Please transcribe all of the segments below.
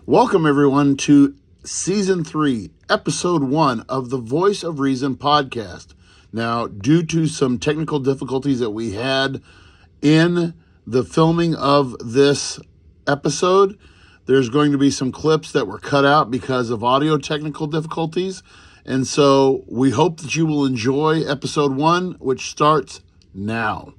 Welcome, everyone, to Season 3, Episode 1 of the Voice of Reason podcast. Now, due to some technical difficulties that we had in the filming of this episode, there's going to be some clips that were cut out because of audio technical difficulties. And so we hope that you will enjoy Episode 1, which starts now.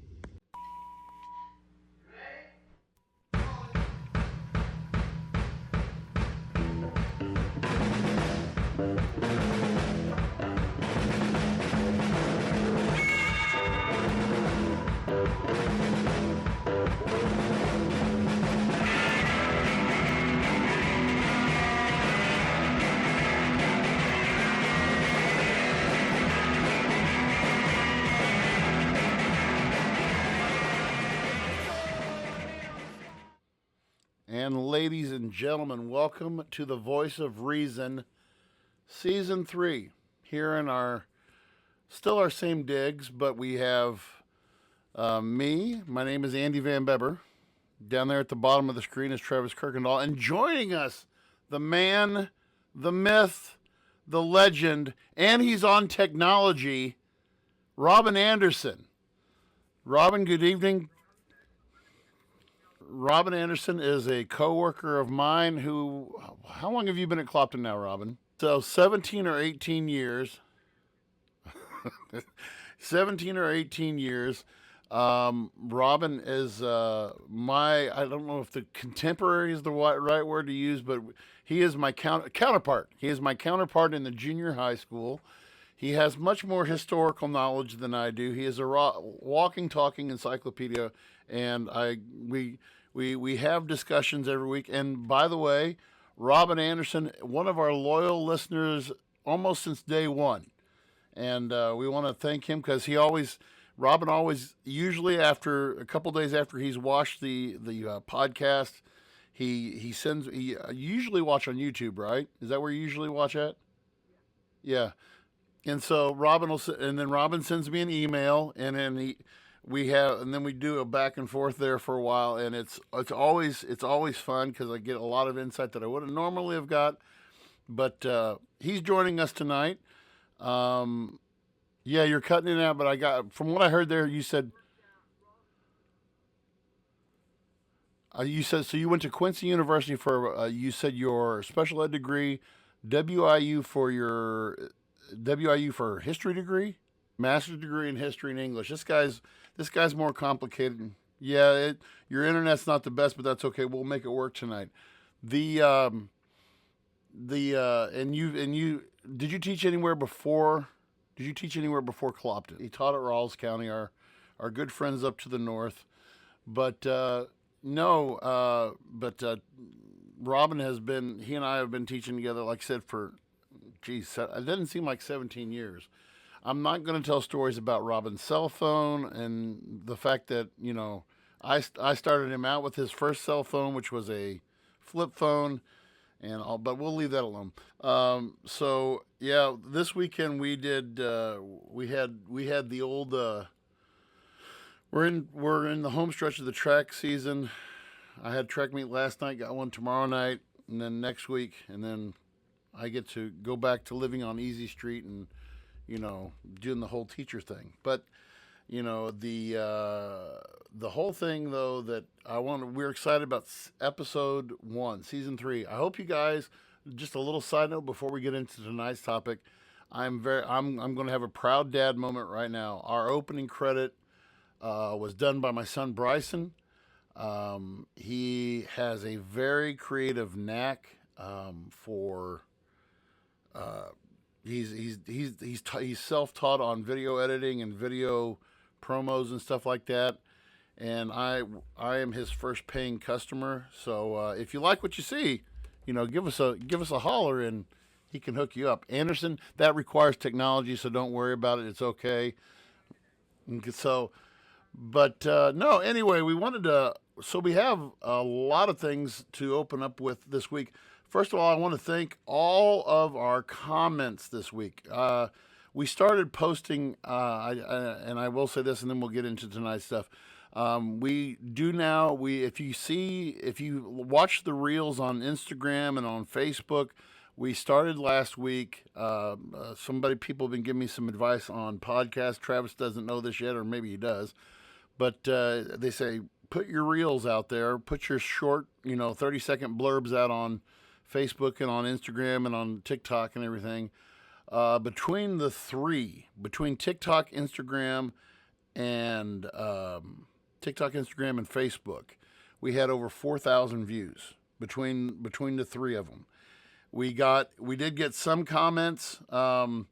And ladies and gentlemen, welcome to the Voice of Reason, Season 3. Here in our same digs, but we have me. My name is Andy Van Beber. Down there at the bottom of the screen is Travis Kirkendall. And joining us, the man, the myth, the legend, and he's on technology, Robin Anderson. Robin, good evening. Robin Anderson is a coworker of mine who, how long have you been at Clopton now, Robin? So 17 or 18 years. 17 or 18 years. Robin is I don't know if the contemporary is the right word to use, but he is my counterpart. He is my counterpart in the junior high school. He has much more historical knowledge than I do. He is a walking, talking encyclopedia, and we have discussions every week. And by the way, Robin Anderson, one of our loyal listeners almost since day one. And we want to thank him because Robin always, usually after a couple days after he's watched the podcast, he usually watch on YouTube, right? Is that where you usually watch at? Yeah. And so Robin sends me an email, and then we do a back and forth there for a while, and it's always fun because I get a lot of insight that I wouldn't normally have got. But he's joining us tonight. Yeah, you're cutting it out, but from what I heard there, you said so you went to Quincy University for you said your special ed degree, WIU for history degree, master's degree in history and English. This guy's more complicated. Yeah, your internet's not the best, but that's okay. We'll make it work tonight. And you did you teach anywhere before? Did you teach anywhere before Clopton? He taught at Rawls County, our good friends up to the north. But Robin he and I have been teaching together, like I said, for, it doesn't seem like 17 years. I'm not going to tell stories about Robin's cell phone and the fact that, I started him out with his first cell phone, which was a flip phone. But we'll leave that alone. So yeah, this weekend we did. We had the old. We're in the home stretch of the track season. I had track meet last night. Got one tomorrow night, and then next week, and then I get to go back to living on Easy Street and doing the whole teacher thing. But the whole thing though that we're excited about episode 1, season 3. I hope you guys, just a little side note before we get into tonight's topic, I'm going to have a proud dad moment right now. Our opening credit was done by my son Bryson. He has a very creative knack for he's self-taught on video editing and video promos and stuff like that, and I am his first paying customer. So if you like what you see, give us a holler and he can hook you up. Anderson, that requires technology, so don't worry about it. It's okay. So, but no. Anyway, we have a lot of things to open up with this week. First of all, I want to thank all of our comments this week. We started posting, and I will say this, and then we'll get into tonight's stuff. We do now. If you watch the reels on Instagram and on Facebook, we started last week. People have been giving me some advice on podcasts. Travis doesn't know this yet, or maybe he does, but they say put your reels out there, put your short, 30-second blurbs out on Facebook and on Instagram and on TikTok and everything. Between and TikTok, Instagram, and Facebook, we had over 4,000 views between the three of them. We did get some comments. One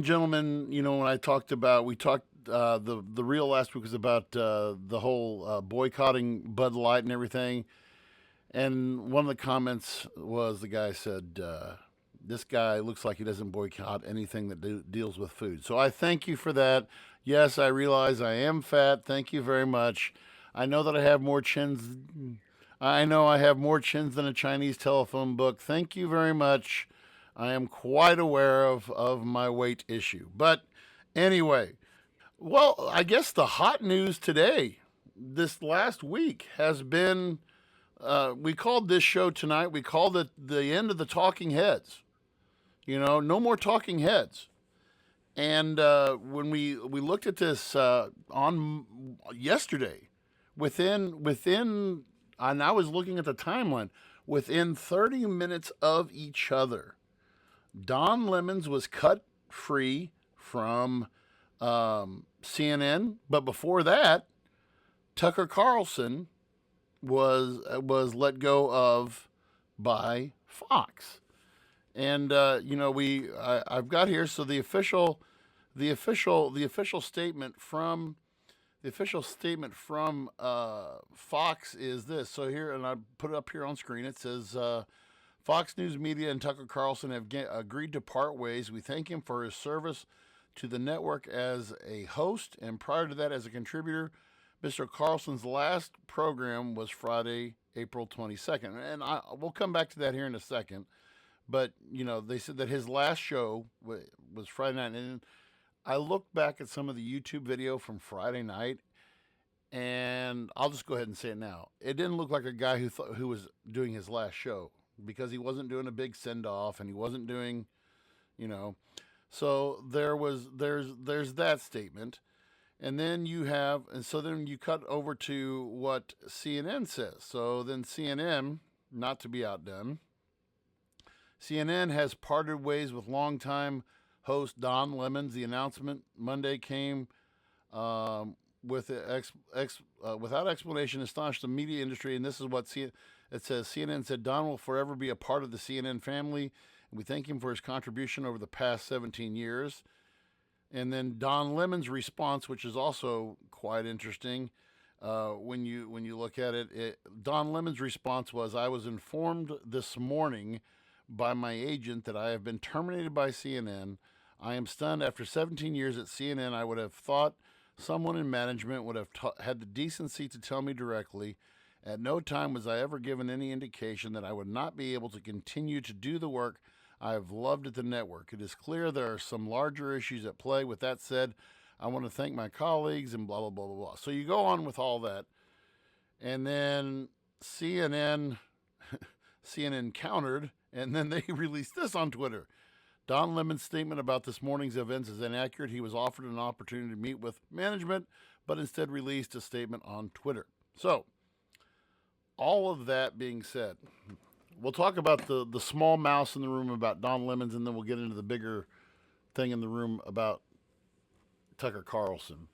gentleman, when we talked the reel last week was about the whole boycotting Bud Light and everything, and one of the comments was the guy said, "This guy looks like he doesn't boycott anything that deals with food." So I thank you for that. Yes, I realize I am fat. Thank you very much. I know that I have more chins. I know I have more chins than a Chinese telephone book. Thank you very much. I am quite aware of my weight issue. But anyway, well, I guess the hot news today, this last week, has been we called this show tonight, we called it the end of the talking heads. No more talking heads. And when we looked at this on yesterday, and I was looking at the timeline, within 30 minutes of each other, Don Lemons was cut free from CNN, but before that, Tucker Carlson was let go of by Fox. And I've got here, so the official statement from Fox is this. So here, and I put it up here on screen. It says, Fox News Media and Tucker Carlson have agreed to part ways. We thank him for his service to the network as a host, and prior to that as a contributor. Mr. Carlson's last program was Friday, April 22nd. And we'll come back to that here in a second. But, they said that his last show was Friday night. And I looked back at some of the YouTube video from Friday night, and I'll just go ahead and say it now. It didn't look like a guy who was doing his last show, because he wasn't doing a big send-off, and he wasn't doing, So there's that statement. And then then you cut over to what CNN says. So then CNN, not to be outdone, CNN has parted ways with longtime host Don Lemons. The announcement Monday came without explanation, astonished the media industry. And this is what it says. CNN said, Don will forever be a part of the CNN family, and we thank him for his contribution over the past 17 years. And then Don Lemon's response, which is also quite interesting, when you look at it, Don Lemon's response was, "I was informed this morning by my agent that I have been terminated by CNN. I am stunned. After 17 years at CNN, I would have thought someone in management would have had the decency to tell me directly. At no time was I ever given any indication that I would not be able to continue to do the work I have loved at the network. It is clear there are some larger issues at play. With that said, I want to thank my colleagues," and blah, blah, blah, blah, blah. So you go on with all that. And then CNN countered, and then they released this on Twitter. Don Lemon's statement about this morning's events is inaccurate. He was offered an opportunity to meet with management, but instead released a statement on Twitter. So, all of that being said, we'll talk about the small mouse in the room about Don Lemons, and then we'll get into the bigger thing in the room about Tucker Carlson.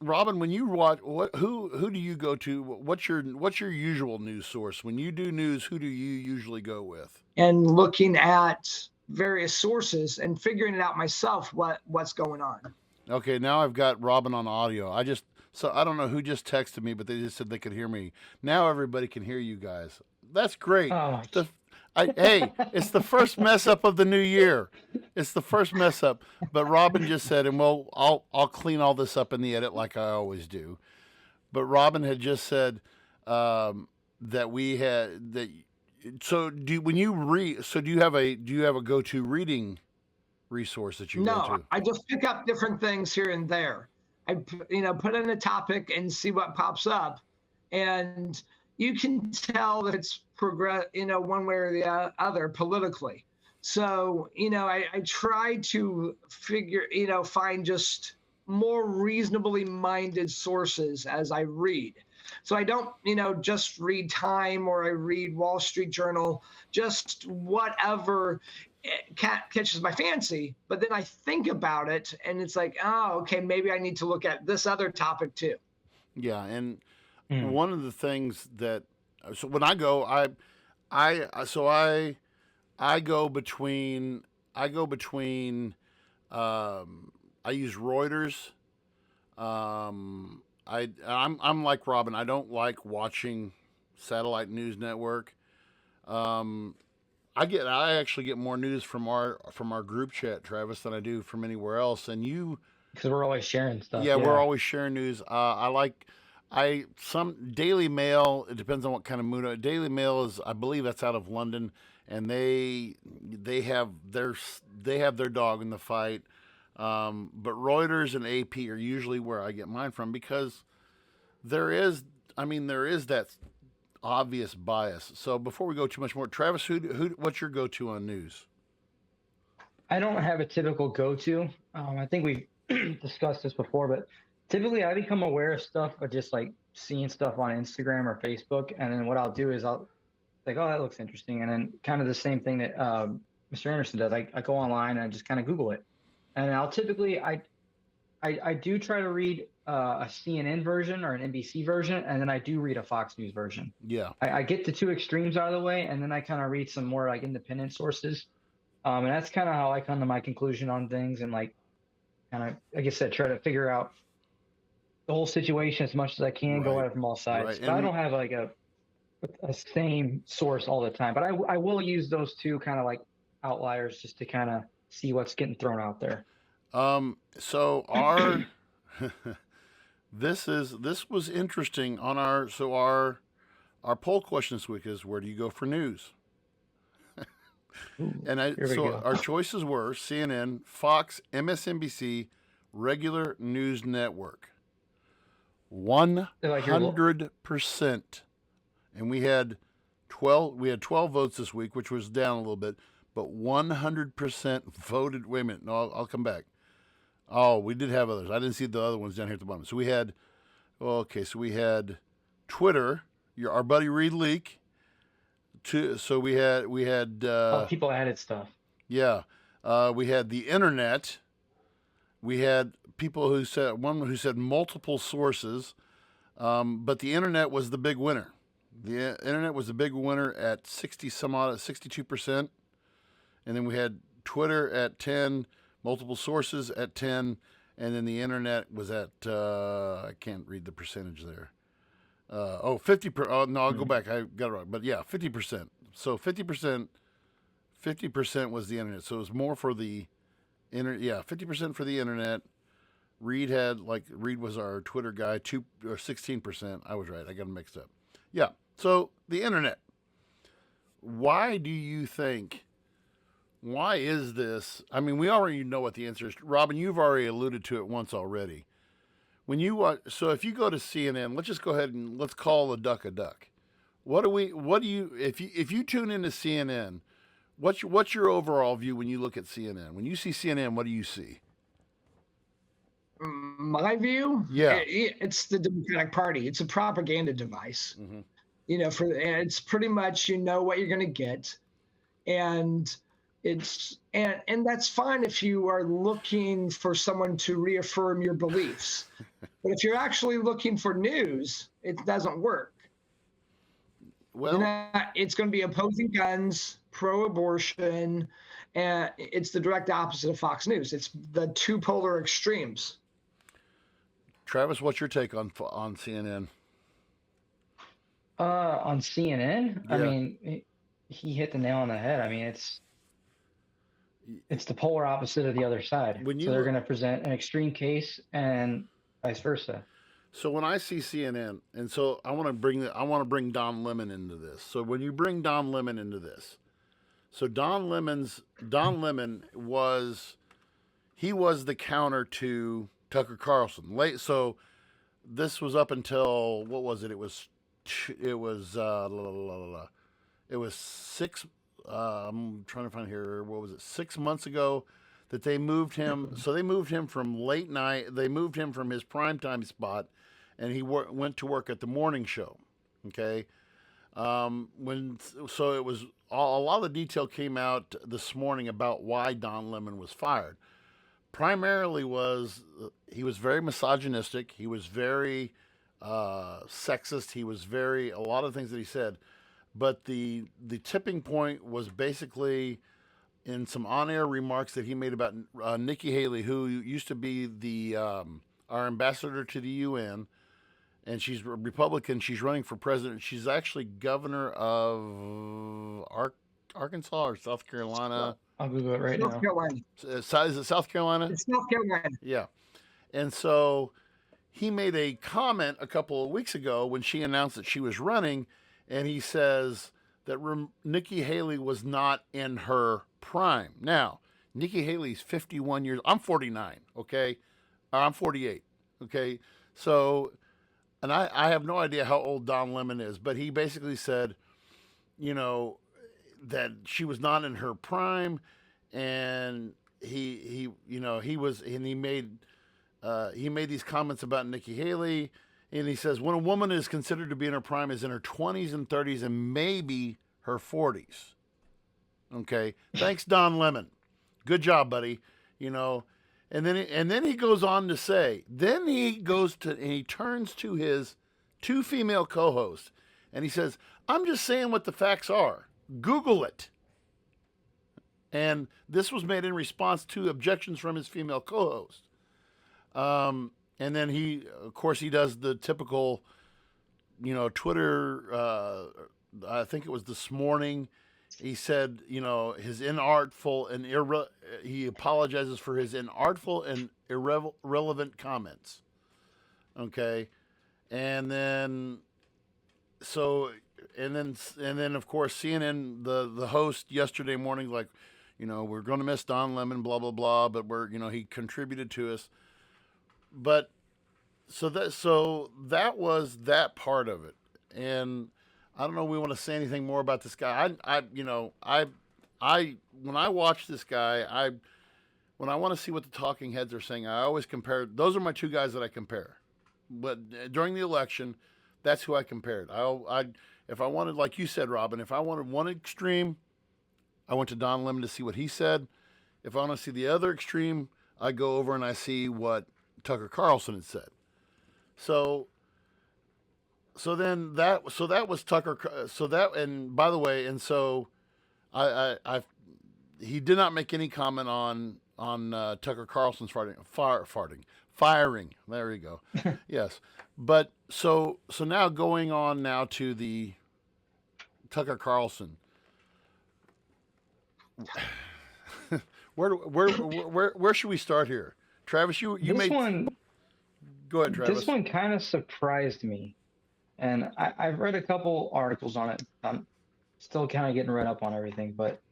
Robin, when you watch, who do you go to? What's your usual news source when you do news? Who do you usually go with? And looking at various sources and figuring it out myself, what's going on. Okay, now I've got Robin on audio. So I don't know who just texted me, but they just said they could hear me. Now everybody can hear you guys. That's great. Oh. Hey, it's the first mess up of the new year. It's the first mess up. But Robin just said, and I'll clean all this up in the edit like I always do. But Robin had just said that we had that. So do you have a go-to reading resource that you go to? No, I just pick up different things here and there. put in a topic and see what pops up, and you can tell that it's one way or the other politically. So, I try to find just more reasonably minded sources as I read. So I don't, just read Time or I read Wall Street Journal, just whatever catches my fancy. But then I think about it and it's like, oh, okay, maybe I need to look at this other topic too. Yeah, and Mm. one of the things that so when I go, I go between I use Reuters. I'm like Robin. I don't like watching satellite news network. Um, I actually get more news from our group chat, Travis, than I do from anywhere else. And you, Because we're always sharing stuff. yeah, we're Yeah. always sharing news. I some Daily Mail. It depends on what kind of mood. Daily Mail is, I believe, that's out of London, and they have their dog in the fight. But Reuters and AP are usually where I get mine from because there is, there is that obvious bias. So before we go too much more, Travis, what's your go-to on news? I don't have a typical go-to. I think we've discussed this before, but typically I become aware of stuff by just like seeing stuff on Instagram or Facebook, and then what I'll do is I'll like, oh, that looks interesting, and then kind of the same thing that Mr. Anderson does. I go online and I just kind of Google it, and I'll typically I do try to read a CNN version or an NBC version, and then I do read a Fox News version. Yeah, I get the two extremes out of the way, and then I kind of read some more like independent sources. And that's kind of how I come to my conclusion on things, and like kind of, like I said, try to figure out the whole situation as much as I can, go right, at it from all sides. right, But I and don't have like a same source all the time. But I will use those two kind of like outliers just to kind of see what's getting thrown out there. so our this was interesting on our poll question this week is where do you go for news? Ooh, And here we so go. our choices were CNN, Fox, MSNBC, regular news network. They're like your 100%. And we had 12 votes this week, which was down a little bit, but 100% voted. Wait a minute. No, I'll come back. Oh, we did have others. I didn't see the other ones down here at the bottom. So we had Twitter, our buddy Reed Leak. So we had people added stuff. yeah, we had the internet. We had people who said multiple sources, but the internet was the big winner. The internet was the big winner at 62%, and then we had Twitter at 10, multiple sources at 10, and then the internet was at I can't read the percentage there. 50 per. Oh no, I'll go back. I got it wrong. But yeah, 50%. So 50%, 50% was the internet. So it was more for the internet. Yeah, 50% for the internet. Reed was our Twitter guy. 16%. I was right. I got them mixed up. Yeah. So the internet. Why do you think? Why is this? I mean, we already know what the answer is. Robin, you've already alluded to it once already. So if you go to CNN, let's just go ahead and let's call a duck a duck. If you tune into CNN, what's your overall view when you look at CNN? When you see CNN, what do you see? My view, Yeah. it's the Democratic Party. It's a propaganda device. Mm-hmm. It's pretty much what you're going to get, and and that's fine if you are looking for someone to reaffirm your beliefs. But if you're actually looking for news, it doesn't work. Well, it's going to be opposing guns, pro-abortion, and it's the direct opposite of Fox News. It's the two polar extremes. Travis, what's your take on CNN? On CNN, Yeah. I mean, he hit the nail on the head. I mean, it's the polar opposite of the other side. So they're going to present an extreme case and vice versa. So when I see CNN, and so I want to bring Don Lemon into this. So when you bring Don Lemon into this, so Don Lemon was the counter to Tucker Carlson. Late. So this was up until what was it? It was it was six. I'm trying to find here. What was it? 6 months ago that they moved him. So they moved him from late night. They moved him from his primetime spot, and he went to work at the morning show. Okay. When so it was a lot of the detail came out this morning about why Don Lemon was fired. Primarily was he was very misogynistic. He was very sexist. He was very a lot of things that he said. But the tipping point was basically in some on-air remarks that he made about Nikki Haley, who used to be the our ambassador to the UN, and she's a Republican. She's running for president. She's actually governor of Arkansas or South Carolina. I'll Google it right North now. Carolina. Is it South Carolina? It's North Carolina. Yeah. And so he made a comment a couple of weeks ago when she announced that she was running, and he says that Nikki Haley was not in her prime. Now, Nikki Haley's 51 years. I'm 49, okay? I'm 48, okay? So, and I have no idea how old Don Lemon is, but he basically said, you know, that she was not in her prime, and he you know he was and he made these comments about Nikki Haley, and he says when a woman is considered to be in her prime is in her 20s and 30s and maybe her 40s. Okay, thanks Don Lemon, good job, buddy. You know, and then he goes on to say, then he turns to his two female co-hosts, and he says, "I'm just saying what the facts are. Google it." And this was made in response to objections from his female co-host. And then of course, he does the typical, you know, Twitter. I think it was this morning. He said, you know, his inartful and he apologizes for his inartful and irrelevant comments. Okay, and then so. And then of course CNN, the host yesterday morning, like, you know, we're going to miss Don Lemon, blah blah blah, but he contributed to us. But so that was that part of it, and I don't know if we want to say anything more about this guy. I when I watch this guy, when I want to see what the talking heads are saying, I always compare. Those are my two guys that I compare. But during the election, that's who I compared. If I wanted, like you said, Robin, if I wanted one extreme, I went to Don Lemon to see what he said. If I want to see the other extreme, I go over and I see what Tucker Carlson had said. So that was Tucker. So that, and by the way, and so he did not make any comment on Tucker Carlson's firing. There you go. Yes. But so now going on now to the Tucker Carlson. Where should we start here? Travis, you This made one. Go ahead, Travis. This one kind of surprised me, and I've read a couple articles on it. I'm still kind of getting read up on everything, but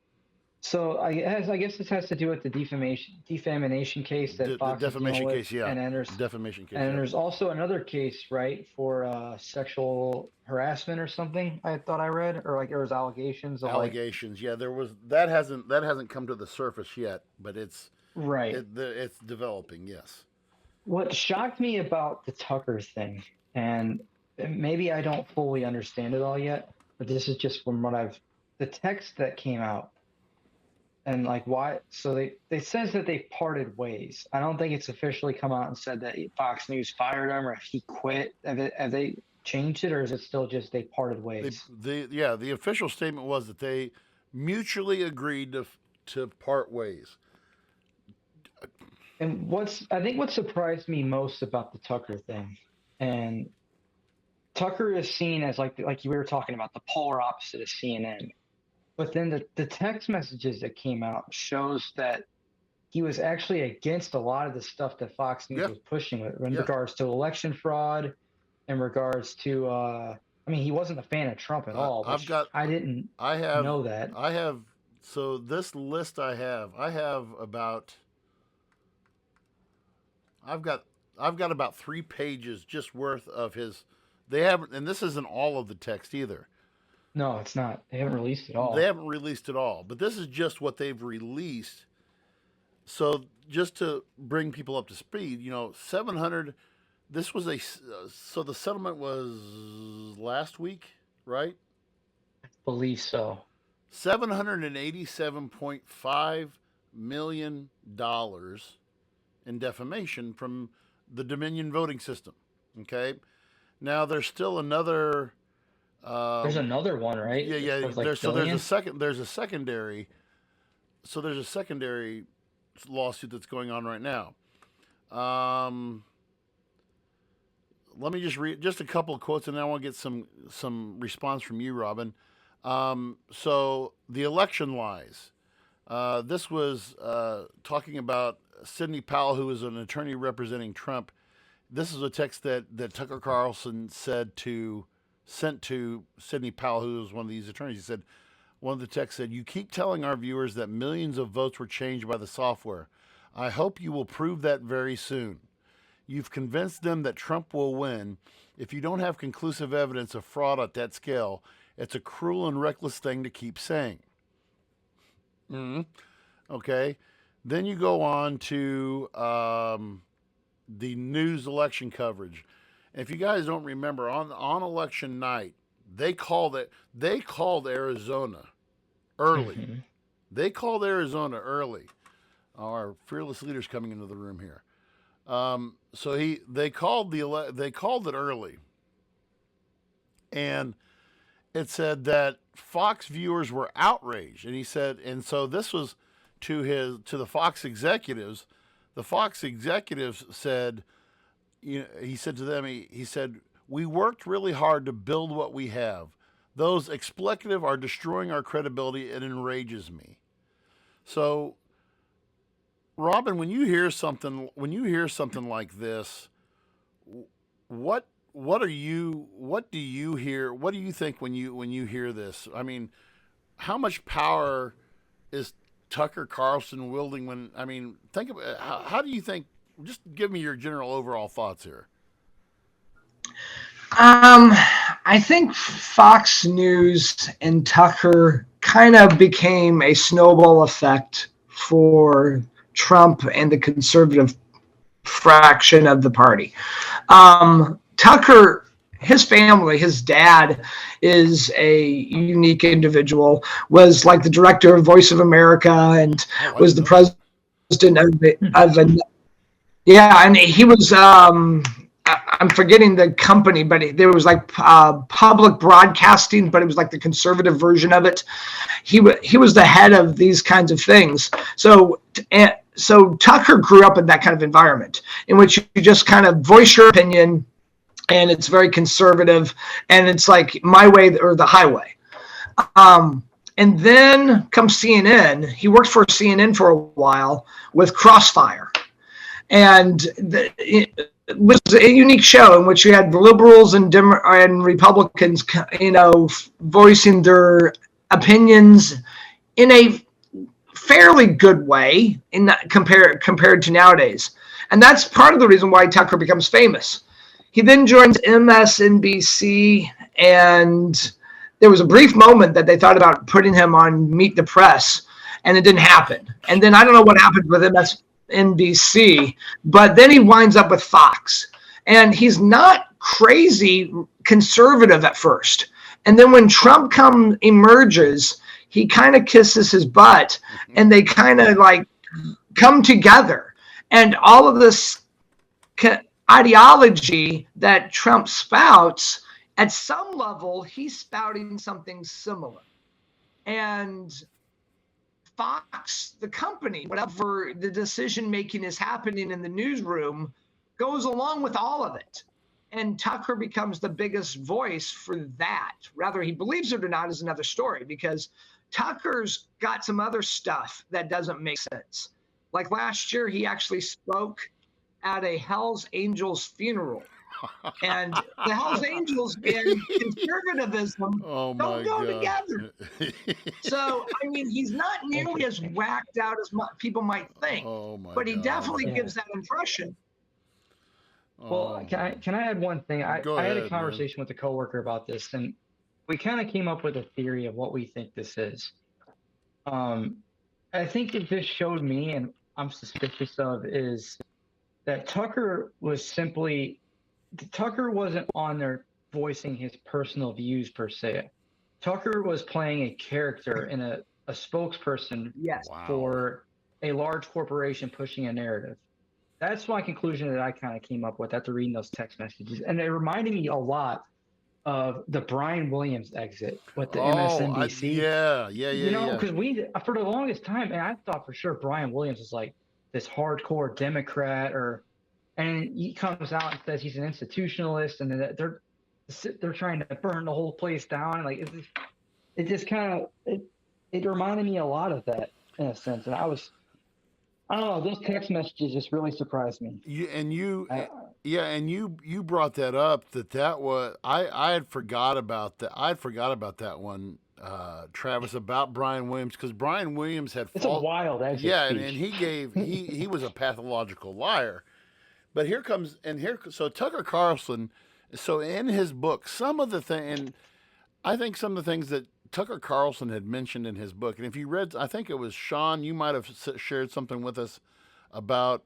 so I guess this has to do with the defamation case that Fox is dealing defamation with, case, yeah. and Defamation case. and Yeah. there's also another case, right, for sexual harassment or something. I thought I read, or like there was allegations of Allegations, yeah. There was that hasn't come to the surface yet, but it's right. it's developing. Yes. What shocked me about the Tucker thing, and maybe I don't fully understand it all yet, but this is just from the text that came out, and like why. So they says that they parted ways. I don't think it's officially come out and said that Fox News fired him or he quit. Have they changed it, or is it still just they parted ways? The official statement was that they mutually agreed to part ways. And I think what surprised me most about the Tucker thing, and Tucker is seen as like we were talking about, the polar opposite of CNN. But then the text messages that came out shows that he was actually against a lot of the stuff that Fox News was pushing in regards to election fraud, in regards to I mean, he wasn't a fan of Trump at all. I didn't know that. So this list I have about I've got about 3 pages just worth of his. They haven't, and this isn't all of the text either. No, it's not. They haven't released it They all. haven't released it all, but this is just what they've released. So just to bring people up to speed, 700. This was so the settlement was last week, right? Believe so. $787.5 million in defamation from the Dominion voting system. Okay, now there's still another. There's another one, right? Yeah, yeah. There's like There's so there's billion. a second. There's a secondary. So there's a secondary lawsuit that's going on right now. Um, Let me just read just a couple of quotes, and then I want to get some response from you, Robin. So the election lies. This was talking about Sidney Powell, who is an attorney representing Trump. This is a text that Tucker Carlson sent to Sidney Powell, who was one of these attorneys. He said, one of the texts said, "You keep telling our viewers that millions of votes were changed by the software. I hope you will prove that very soon. You've convinced them that Trump will win. If you don't have conclusive evidence of fraud at that scale, it's a cruel and reckless thing to keep saying." Mm-hmm. Okay. Then you go on to the news election coverage. And if you guys don't remember, on election night, they called Arizona early. Mm-hmm. They called Arizona early. Our fearless leader's coming into the room here. So they called it early, and it said that Fox viewers were outraged, and he said, and so this was to the Fox executives. The Fox executives said, he said to them, he said, "We worked really hard to build what we have. Those expletive are destroying our credibility. It enrages me." So, Robin, when you hear something like this, what do you hear? What do you think when you hear this? I mean, how much power is Tucker Carlson wielding? Think about how do you think? Just give me your general overall thoughts here. I think Fox News and Tucker kind of became a snowball effect for Trump and the conservative fraction of the party. Tucker, his family, his dad is a unique individual, was like the director of Voice of America and was the president and he was, I'm forgetting the company, but there was like public broadcasting, but it was like the conservative version of it. He was the head of these kinds of things. So Tucker grew up in that kind of environment in which you just kind of voice your opinion, and it's very conservative, and it's like my way or the highway. And then comes CNN. He worked for CNN for a while with Crossfire. And it was a unique show in which you had liberals and Republicans, voicing their opinions in a fairly good way compared to nowadays. And that's part of the reason why Tucker becomes famous. He then joins MSNBC, and there was a brief moment that they thought about putting him on Meet the Press, and it didn't happen. And then I don't know what happened with MSNBC, but then he winds up with Fox. And he's not crazy conservative at first. And then when Trump emerges, he kind of kisses his butt, and they kind of like come together. And all of this ideology that Trump spouts, at some level, he's spouting something similar. And Fox, the company, whatever the decision making is happening in the newsroom, goes along with all of it. And Tucker becomes the biggest voice for that. Whether he believes it or not is another story, because Tucker's got some other stuff that doesn't make sense. Like last year, he actually spoke at a Hell's Angels funeral. And the Hell's Angels and conservatism don't go together. So, he's not nearly as whacked out as people might think. But he definitely gives that impression. Well, Oh, can I add one thing? go I had a ahead, man. conversation with a coworker about this, and we kind of came up with a theory of what we think this is. Um, I think it just showed me, and I'm suspicious of, is that Tucker wasn't on there voicing his personal views per se. Tucker was playing a character and a spokesperson Yes. Wow. for a large corporation pushing a narrative. That's my conclusion that I kind of came up with after reading those text messages. And it reminded me a lot of the Brian Williams exit with the Oh, MSNBC. yeah, yeah, yeah, You know, yeah. because we, for the longest time, and I thought for sure Brian Williams was like this hardcore Democrat, and he comes out and says he's an institutionalist, and they're trying to burn the whole place down. Like it just kind of it reminded me a lot of that in a sense, and I don't know, those text messages just really surprised me. You and you, I, yeah, and you brought that up that was I had forgot about that. I'd forgot about that one, Travis, about Brian Williams because Brian Williams had it's a fault. wild exit Yeah, and speech. he was a pathological liar. But here comes and here so Tucker Carlson. So in his book, some of the thing, and I think some of the things that Tucker Carlson had mentioned in his book, and if you read, I think it was Sean, you might have shared something with us about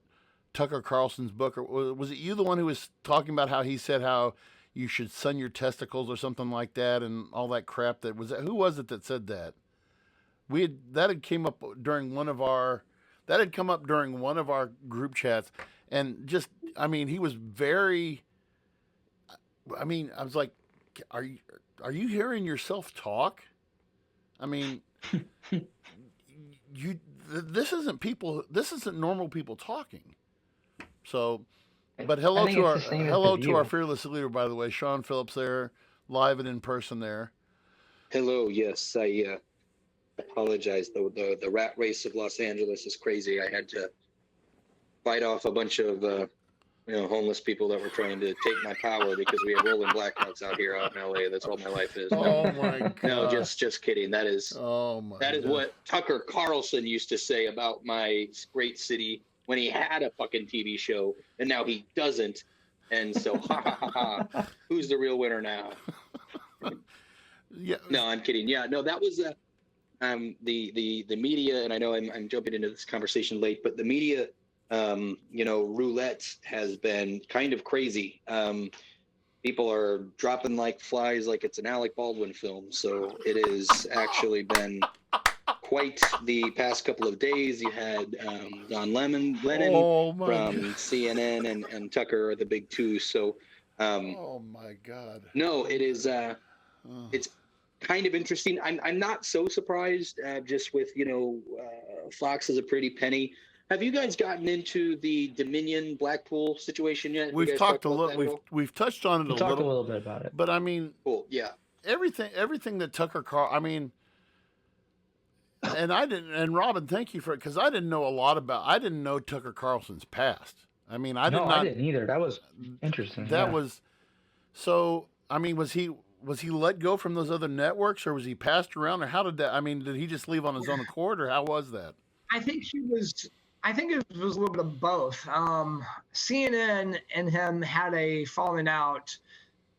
Tucker Carlson's book, or was it you the one who was talking about how he said how you should sun your testicles or something like that, and all that crap? That was who was it that said that? We had that had came up during one of our that had come up during one of our group chats, and just I mean he was very. I mean I was like, are you are you hearing yourself talk? I mean, you this isn't people. This isn't normal people talking. So, but I think it's the same as the hello to our View. fearless leader, by the way, Sean Phillips there, live and in person there. Hello, yes, I apologize. The rat race of Los Angeles is crazy. I had to fight off a bunch of homeless people that were trying to take my power because we have rolling blackouts out here out in LA. That's all my life is. Oh my No, god. just kidding. Oh my That is god. what Tucker Carlson used to say about my great city when he had a fucking TV show, and now he doesn't. And so, ha ha ha ha. Who's the real winner now? Yeah. No, I'm kidding. Yeah, no, that was the media, and I know I'm jumping into this conversation late, but the media, roulette has been kind of crazy. People are dropping like flies, like it's an Alec Baldwin film. So it has actually been quite the past couple of days. You had Don Lennon Oh my from god. CNN and Tucker are the big two. So Oh my god. no, it is. Oh. It's kind of interesting. I'm not so surprised. Just with Fox is a pretty penny. Have you guys gotten into the Dominion Blackpool situation yet? Have you We've guys talked talked a about little. that at all? We've touched on it We a talked a little, little bit about it. but I mean Cool. Yeah. everything that Tucker Carl. I mean, and I didn't. And Robin, thank you for it because I didn't know a lot about. I didn't know Tucker Carlson's past. I mean, I did No, I not. didn't either. That was interesting. That Yeah. was so. I mean, was he let go from those other networks, or was he passed around, or how did that? I mean, did he just leave on his own accord, or how was that? I think he was. I think it was a little bit of both. CNN and him had a falling out.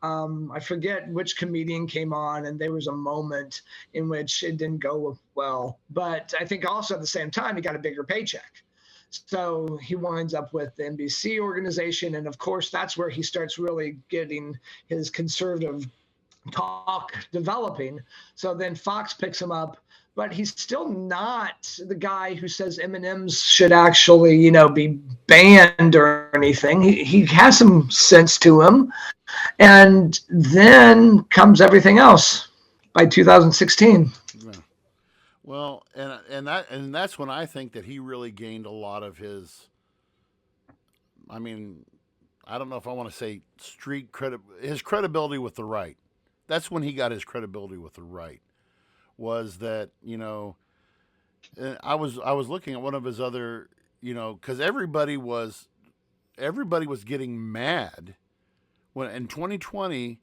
I forget which comedian came on, and there was a moment in which it didn't go well. But I think also at the same time, he got a bigger paycheck. So he winds up with the NBC organization. And of course, that's where he starts really getting his conservative talk developing. So then Fox picks him up, but he's still not the guy who says M&Ms should actually, be banned or anything. He has some sense to him. And then comes everything else by 2016. Yeah. Well, and that's when I think that he really gained a lot of his. I mean, I don't know if I want to say his credibility with the right. That's when he got his credibility with the right. Was that I was looking at one of his other because everybody was getting mad when in 2020.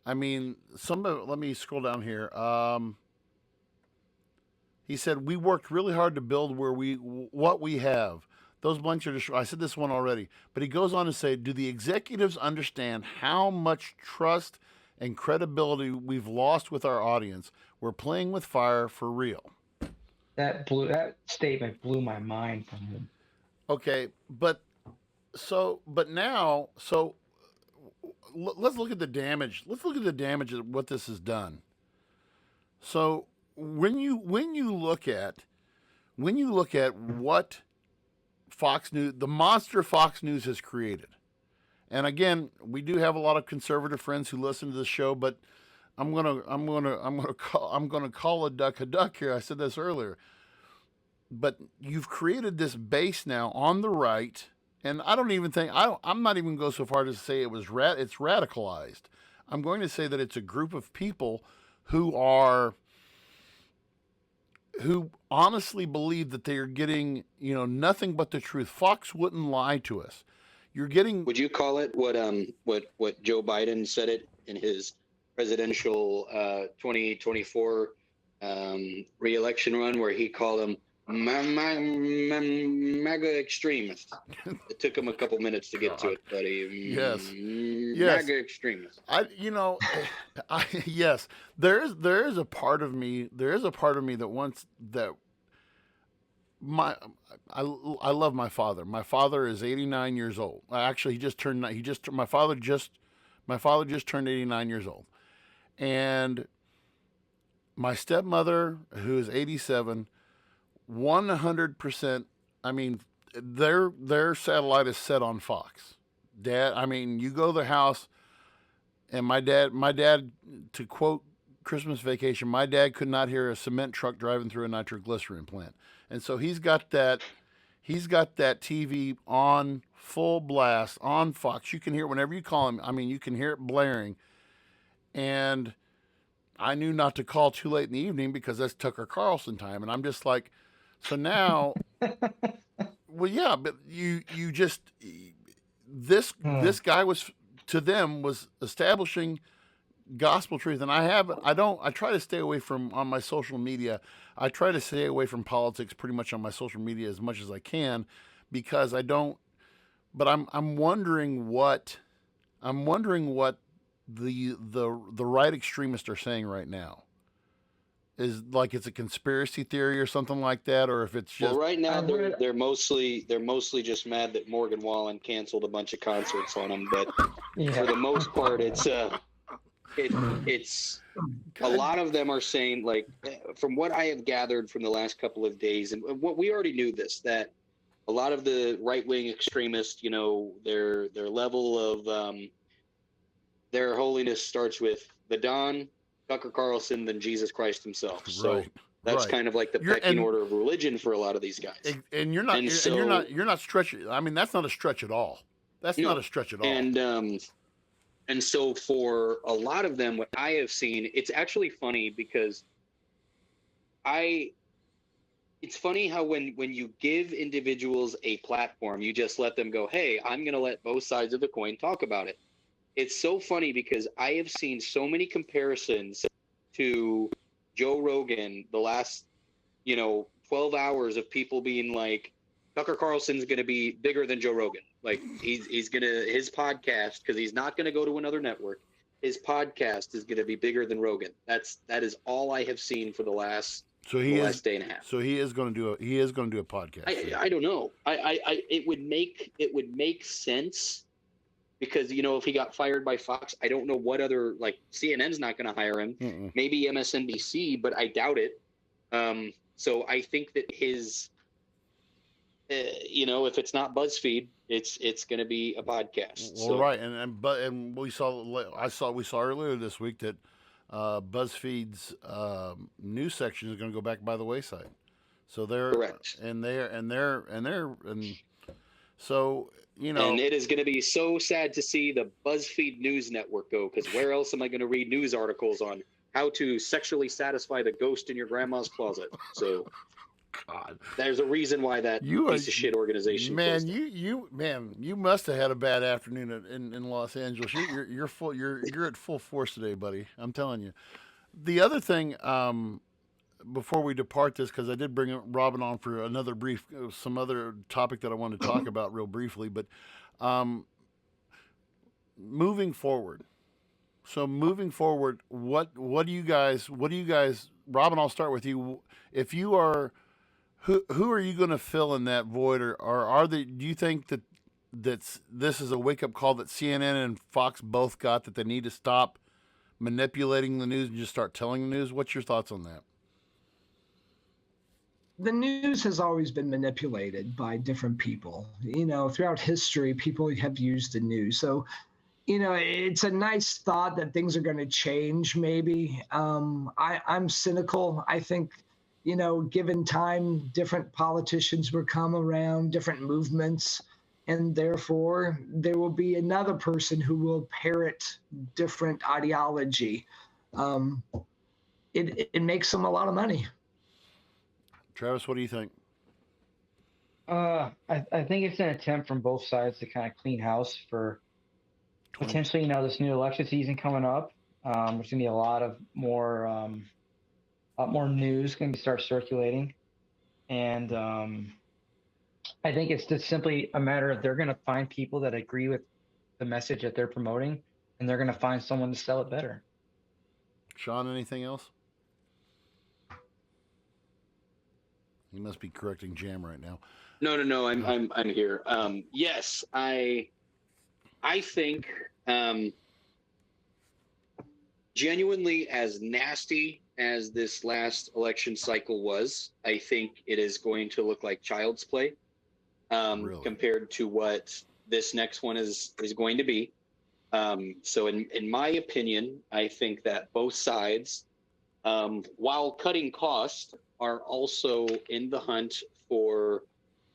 I mean, let me scroll down here. He said we worked really hard to build what we have. those blanks are destroyed. I said this one already, but he goes on to say, do the executives understand how much trust and credibility we've lost with our audience? We're playing with fire for real. That statement blew my mind from him. Okay, but now, let's look at the damage. Let's look at the damage of what this has done. So when you look at what Fox News, the monster Fox News has created, and again, we do have a lot of conservative friends who listen to the show, but I'm gonna call a duck here. I said this earlier, but you've created this base now on the right, and I'm not even go so far to say it's radicalized. I'm going to say that it's a group of people who honestly believe that they are getting, nothing but the truth. Fox wouldn't lie to us. You're getting. Would you call it what Joe Biden said it in his presidential 2024 re-election run, where he called them MAGA extremists? It took him a couple minutes to get to it, buddy. Yes. MAGA extremists. Yes. There is a part of me that wants that. I love my father. My father is 89 years old. Actually, my father just turned 89 years old. And my stepmother, who is 87, 100%. I mean, their satellite is set on Fox. Dad, I mean, you go to the house, and my dad, to quote Christmas Vacation, my dad could not hear a cement truck driving through a nitroglycerin plant. And so he's got that TV on full blast on Fox. You can hear it whenever you call him. I mean, you can hear it blaring. And I knew not to call too late in the evening because that's Tucker Carlson time. And I'm just like, so now, well, yeah, but this guy was, to them, was establishing gospel truth. And I try to stay away from, on my social media, I try to stay away from politics pretty much on my social media as much as I can, because but I'm wondering what the right extremists are saying right now. Is like it's a conspiracy theory or something like that, or if it's just, well, right now they're mostly just mad that Morgan Wallen canceled a bunch of concerts on them, but for the most part, it's a lot of them are saying, like, from what I have gathered from the last couple of days, and what we already knew this, that a lot of the right-wing extremists, their level of their holiness starts with the Don, Tucker Carlson, then Jesus Christ himself. So that's kind of like the pecking order of religion for a lot of these guys. And you're not stretching. I mean, that's not a stretch at all. That's not a stretch at all. And so for a lot of them, what I have seen, it's actually funny because it's funny how when you give individuals a platform, you just let them go, hey, I'm going to let both sides of the coin talk about it. It's so funny because I have seen so many comparisons to Joe Rogan the last, 12 hours of people being like, Tucker Carlson's going to be bigger than Joe Rogan. Like he's going to, his podcast, because he's not going to go to another network, his podcast is going to be bigger than Rogan. That is all I have seen for the last day and a half. So he is going to do a podcast. I don't know. It would make sense. Because, if he got fired by Fox, I don't know what other, like, CNN's not going to hire him. Mm-mm. Maybe MSNBC, but I doubt it. So I think that his, if it's not BuzzFeed, it's going to be a podcast. Well, so. Right, and we saw earlier this week that BuzzFeed's news section is going to go back by the wayside. So they're correct, so. And it is going to be so sad to see the BuzzFeed News Network go, because where else am I going to read news articles on how to sexually satisfy the ghost in your grandma's closet? So, God, there's a reason why that piece of shit organization. Man, you must have had a bad afternoon in Los Angeles. You're full. You're at full force today, buddy. I'm telling you. The other thing, before we depart this, because I did bring Robin on for another brief, some other topic that I wanted to talk about real briefly, but um, moving forward. So moving forward, what do you guys, Robin? I'll start with you. If you are, who are you going to fill in that void, or are they? Do you think that this is a wake up call that CNN and Fox both got, that they need to stop manipulating the news and just start telling the news? What's your thoughts on that? The news has always been manipulated by different people. Throughout history, people have used the news. So, it's a nice thought that things are going to change, maybe. I'm cynical. I think, given time, different politicians will come around, different movements, and therefore there will be another person who will parrot different ideology. Um, it makes them a lot of money. Travis, what do you think? I think it's an attempt from both sides to kind of clean house for 20. potentially, this new election season coming up. There's gonna be a lot more news going to start circulating, and I think it's just simply a matter of they're gonna find people that agree with the message that they're promoting, and they're gonna find someone to sell it better. Sean, anything else? He must be correcting Jam right now. No. I'm here. Yes, I think genuinely, as nasty as this last election cycle was, I think it is going to look like child's play Really? compared to what this next one is going to be. So in my opinion, I think that both sides, while cutting costs, are also in the hunt for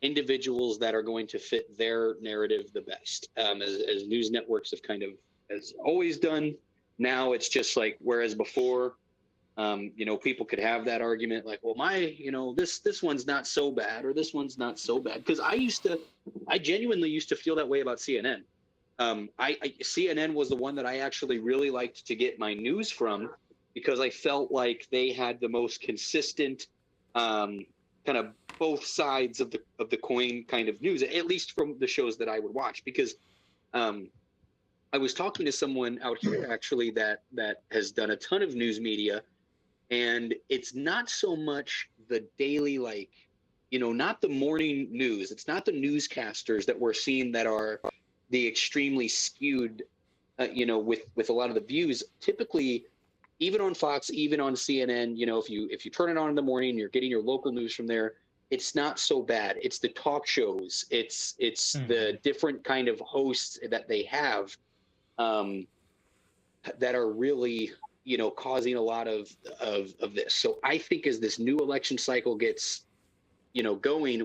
individuals that are going to fit their narrative the best, as news networks have kind of has always done. Now it's just like, whereas before, people could have that argument like, well, this one's not so bad, or this one's not so bad. Because I genuinely used to feel that way about CNN. CNN was the one that I actually really liked to get my news from, because I felt like they had the most consistent, kind of both sides of the coin kind of news, at least from the shows that I would watch. Because I was talking to someone out here actually that has done a ton of news media, and it's not so much the daily, not the morning news. It's not the newscasters that we're seeing that are the extremely skewed, with a lot of the views. Typically, even on Fox, even on CNN, if you turn it on in the morning, you're getting your local news from there. It's not so bad. It's the talk shows. It's the different kind of hosts that they have, that are really, causing a lot of this. So I think as this new election cycle gets, going,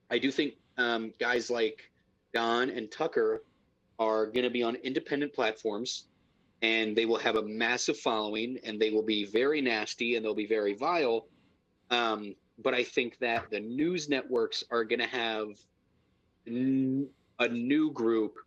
I do think guys like Don and Tucker are going to be on independent platforms, and they will have a massive following, and they will be very nasty, and they'll be very vile. But I think that the news networks are going to have a new group,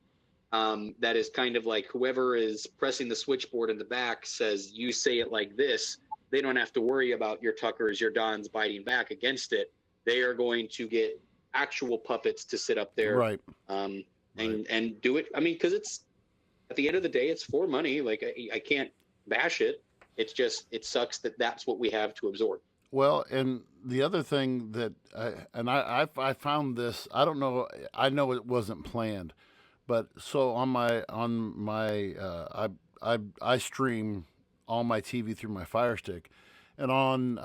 that is kind of like whoever is pressing the switchboard in the back says, you say it like this. They don't have to worry about your Tuckers, your Dons biting back against it. They are going to get actual puppets to sit up there, Right. And do it. I mean, because it's, at the end of the day, it's for money. Like, I can't bash it. It's just, it sucks that that's what we have to absorb. Well, and the other thing that I found this, I don't know, I know it wasn't planned, but so on my I stream all my TV through my Fire Stick, and on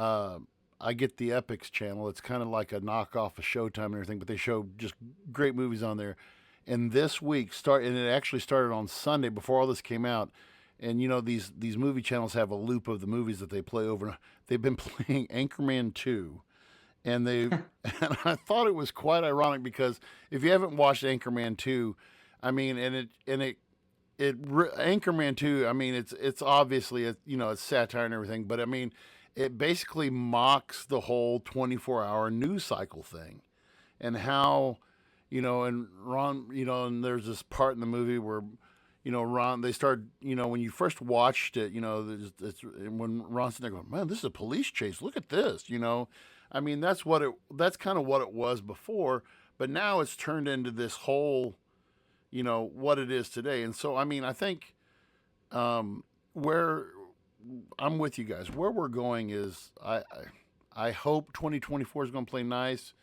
I get the Epix channel. It's kind of like a knockoff of Showtime and everything, but they show just great movies on there. And this week and it actually started on Sunday before all this came out. And these movie channels have a loop of the movies that they play over. They've been playing Anchorman 2, and and I thought it was quite ironic, because if you haven't watched Anchorman 2, I mean, Anchorman 2, I mean, it's obviously it's satire and everything, but I mean, it basically mocks the whole 24-hour news cycle thing, and how, and Ron, and there's this part in the movie where, Ron, they start, when you first watched it, when Ron's there going, man, this is a police chase. Look at this. I mean, that's kind of what it was before, but now it's turned into this whole, what it is today. And so, I mean, I think where I'm with you guys, where we're going is I hope 2024 is going to play nice.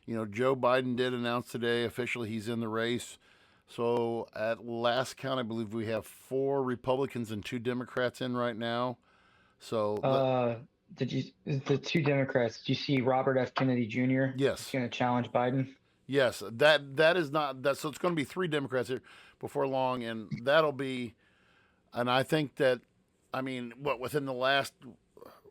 Joe Biden did announce today officially he's in the race. So at last count, I believe we have 4 Republicans and 2 Democrats in right now. So the 2 Democrats? Did you see Robert F. Kennedy Jr.? Yes, He's going to challenge Biden. Yes, that is not that. So it's going to be 3 Democrats here before long, and that'll be. And I think that, I mean, within the last,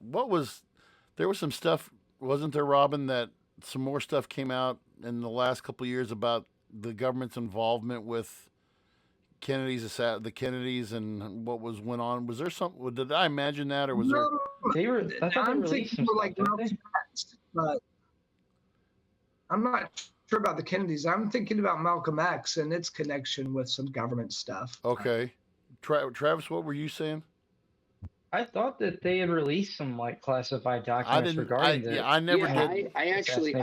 there was some stuff, wasn't there, Robin? That some more stuff came out in the last couple of years about the government's involvement with the Kennedys and what went on. Was there something? Did I imagine that, or was there? I thought they I'm released thinking some more like stuff, didn't Malcolm X, but I'm not sure about the Kennedys. I'm thinking about Malcolm X and its connection with some government stuff. Okay, Travis, what were you saying? I thought that they had released some classified documents regarding this. I never did. I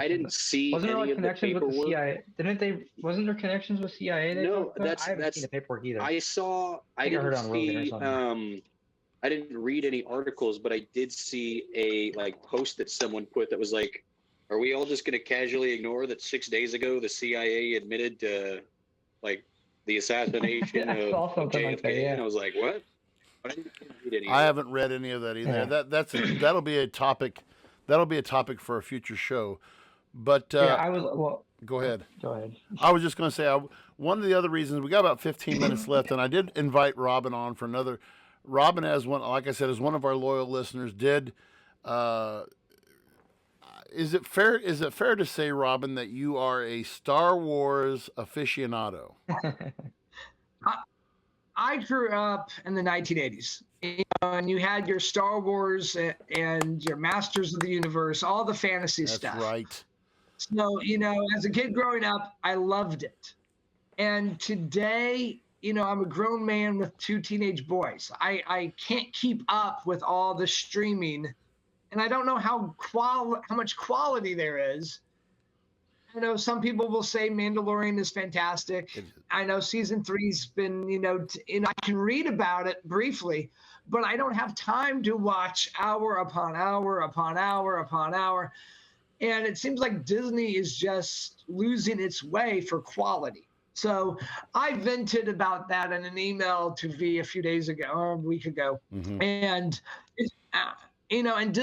didn't see Wasn't there any of the connections with the paperwork. CIA? Wasn't there connections with CIA? No, I haven't seen the paperwork either. I didn't see. I didn't read any articles, but I did see a post that someone put that was like, "Are we all just going to casually ignore that 6 days ago the CIA admitted to the assassination of JFK?" Like that, yeah. And I was like, "What?" But I didn't read any. I haven't read any of that either. Yeah. That'll be a topic. That'll be a topic for a future show. But Go ahead. Go ahead. I was just going to say one of the other reasons we got about 15 minutes left, and I did invite Robin on for another. Robin, as one, like I said, as one of our loyal listeners, did. Is it fair to say, Robin, that you are a Star Wars aficionado? I grew up in the 1980s, and you had your Star Wars and your Masters of the Universe, all the fantasy stuff. That's right. So, as a kid growing up, I loved it. And today, I'm a grown man with 2 teenage boys. I can't keep up with all the streaming, and I don't know how much quality there is. I know some people will say Mandalorian is fantastic. I know season 3's been, and I can read about it briefly, but I don't have time to watch hour upon hour upon hour upon hour. And it seems like Disney is just losing its way for quality. So I vented about that in an email to V a few days ago, or a week ago. Mm-hmm. And it's, and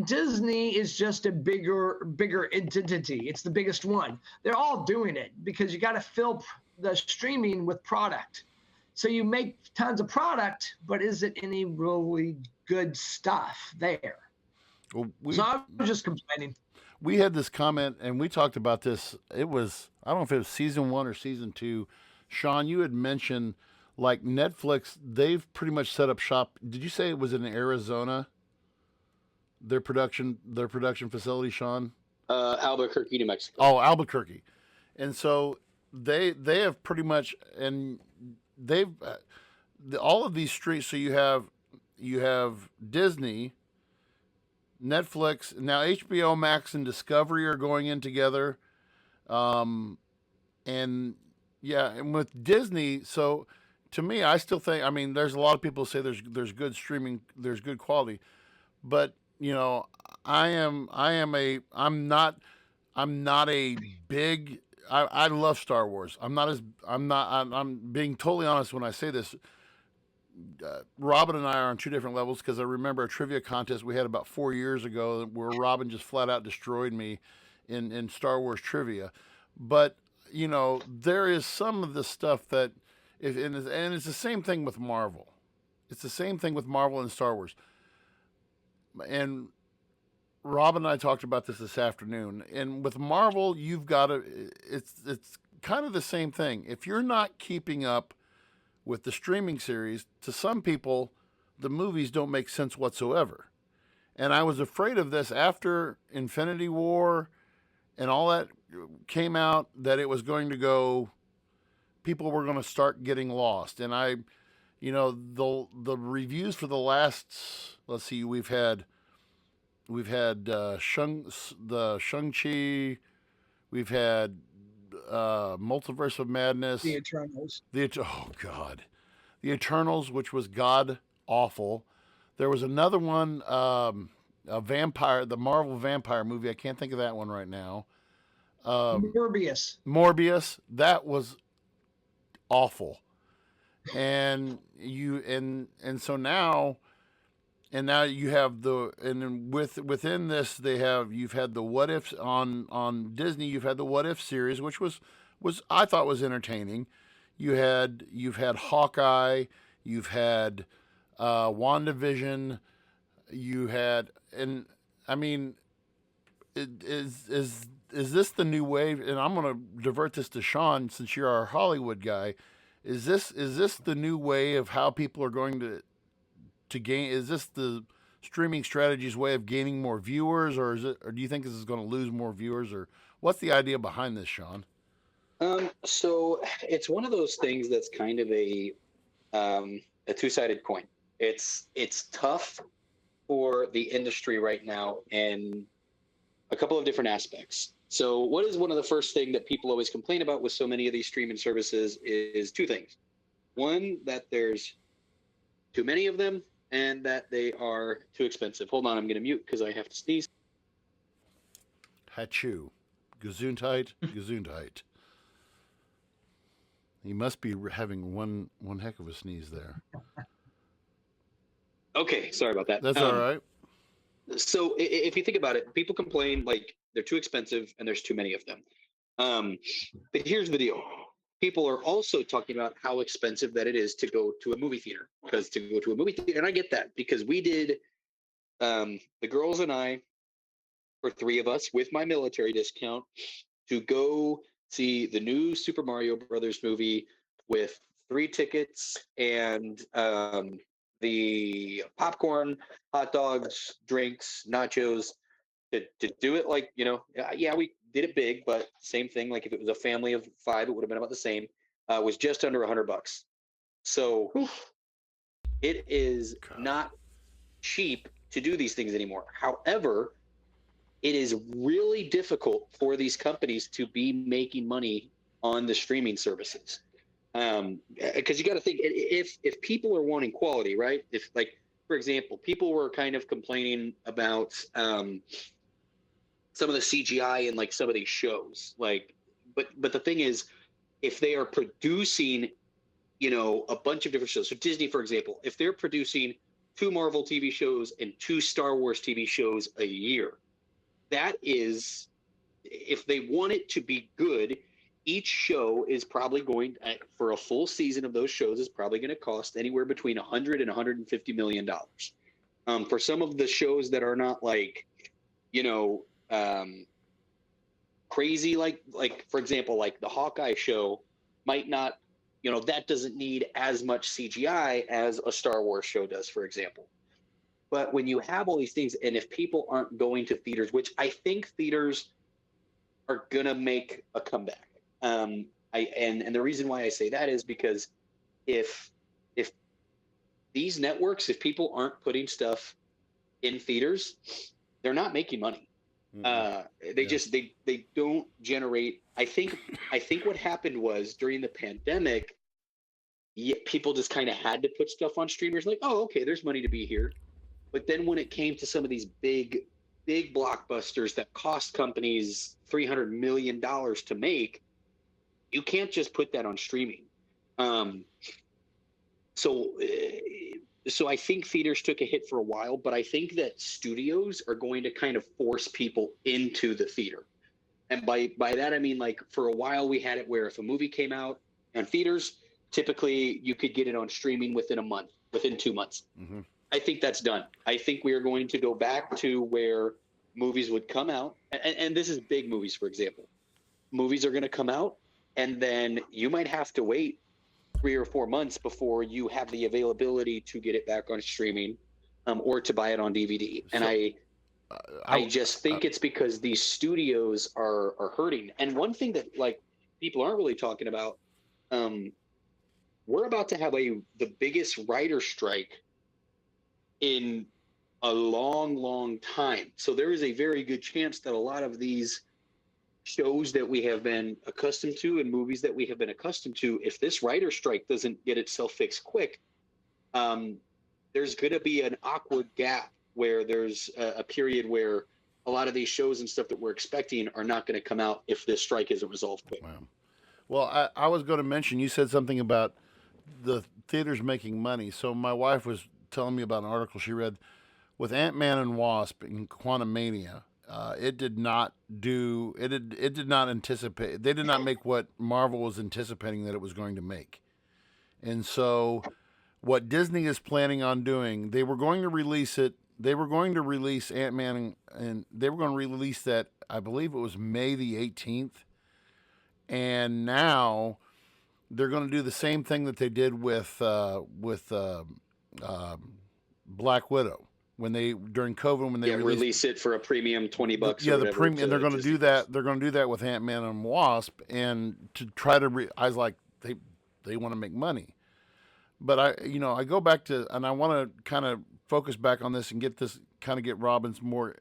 Disney is just a bigger entity. It's the biggest one. They're all doing it because you got to fill the streaming with product. So you make tons of product, but is it any really good stuff there? Well, so I was just complaining. We had this comment, and we talked about this. It was, I don't know if it was season 1 or season 2. Sean, you had mentioned Netflix, they've pretty much set up shop. Did you say it was in Arizona? Their production facility, Sean? Albuquerque, New Mexico. Oh, Albuquerque. And so they have pretty much, and they've all of these streets. So you have Disney, Netflix, now HBO Max and Discovery are going in together, and with Disney. So to me, I still think, I mean, there's a lot of people who say there's good streaming, there's good quality, but I'm not a big. I love Star Wars. I'm being totally honest when I say this. Robin and I are on 2 different levels because I remember a trivia contest we had about 4 years ago where Robin just flat out destroyed me in Star Wars trivia. But there is some of the stuff that, and it's the same thing with Marvel. It's the same thing with Marvel and Star Wars. And Robin and I talked about this afternoon. And with Marvel, you've got to. It's kind of the same thing. If you're not keeping up with the streaming series, to some people, the movies don't make sense whatsoever. And I was afraid of this after Infinity War and all that came out, that it was going to go people were going to start getting lost. And the reviews for the last, let's see, we've had Shang-Chi, we've had Multiverse of Madness, The Eternals. oh God, the Eternals, which was god awful. There was another one, a vampire, the Marvel vampire movie. I can't think of that one right now. Morbius. Morbius, that was awful. And so now, you have within this you've had the What If on Disney. You've had the What If series, which was I thought was entertaining. You've had Hawkeye, you've had WandaVision, you had, and I mean, is this the new wave? And I'm going to divert this to Sean, since you're our Hollywood guy. Is this the new way of how people are going to gain? Is this the streaming strategy's way of gaining more viewers, or do you think this is going to lose more viewers, or what's the idea behind this, Sean? So it's one of those things that's kind of a two-sided coin. It's tough for the industry right now in a couple of different aspects. So what is one of the first thing that people always complain about with so many of these streaming services is two things. One, that there's too many of them, and that they are too expensive. Hold on, I'm going to mute because I have to sneeze. Hachu. Gesundheit, Gesundheit. You must be having one heck of a sneeze there. Okay, sorry about that. That's all right. So if you think about it, people complain like they're too expensive and there's too many of them. But here's the deal. People are also talking about how expensive that it is to go to a movie theater. Because to go to a movie theater, and I get that, because we did, the girls and I, or three of us with my military discount, to go see the new Super Mario Brothers movie with 3 tickets and the popcorn, hot dogs, drinks, nachos, to do it like, yeah, we did it big, but same thing. Like if it was a family of 5, it would have been about the same. Was just under $100. So it is not cheap to do these things anymore. However, it is really difficult for these companies to be making money on the streaming services. Because you got to think, if people are wanting quality, right? If, like, for example, people were kind of complaining about some of the CGI in like some of these shows, like, but the thing is, if they are producing, a bunch of different shows. So Disney, for example, if they're producing 2 Marvel TV shows and 2 Star Wars TV shows a year, that is, if they want it to be good, each show is probably going, for a full season of those shows, is probably going to cost anywhere between $100 and $150 million. For some of the shows that are not like, crazy, like for example, like the Hawkeye show might not, that doesn't need as much CGI as a Star Wars show does, for example. But when you have all these things, and if people aren't going to theaters, which I think theaters are gonna make a comeback, and the reason why I say that is because if these networks, if people aren't putting stuff in theaters, they're not making money. They don't generate. I think what happened was during the pandemic, people just kind of had to put stuff on streamers, like, oh, okay, there's money to be here. But then when it came to some of these big blockbusters that cost companies $300 million to make, you can't just put that on streaming. So I think theaters took a hit for a while, but I think that studios are going to kind of force people into the theater. And by that, I mean, like, for a while we had it where if a movie came out on theaters, typically you could get it on streaming within 2 months. Mm-hmm. I think that's done. I think we are going to go back to where movies would come out. And this is big movies, for example. Movies are going to come out, and then you might have to wait 3 or 4 months before you have the availability to get it back on streaming, or to buy it on DVD. And I just think it's because these studios are hurting. And one thing that, like, people aren't really talking about, we're about to have the biggest writer strike in a long, long time. So there is a very good chance that a lot of these shows that we have been accustomed to and movies that we have been accustomed to, if this writer strike doesn't get itself fixed quick, there's going to be an awkward gap where there's a period where a lot of these shows and stuff that we're expecting are not going to come out if this strike isn't resolved quick. Wow. Well, I was going to mention, you said something about the theaters making money. So my wife was telling me about an article she read with Ant-Man and Wasp and Quantumania. It did not do it. It did not anticipate. They did not make what Marvel was anticipating that it was going to make. And so, what Disney is planning on doing, they were going to release it. They were going to release Ant-Man, and they were going to release that. I believe it was May the 18th. And now they're going to do the same thing that they did with Black Widow when they during COVID when they release it for a premium $20. Yeah, the premium, and they're going to do that. They're going to do that with Ant-Man and Wasp, and to try to. I was like, they want to make money, but I go back to, and I want to kind of focus back on this and get Robin's more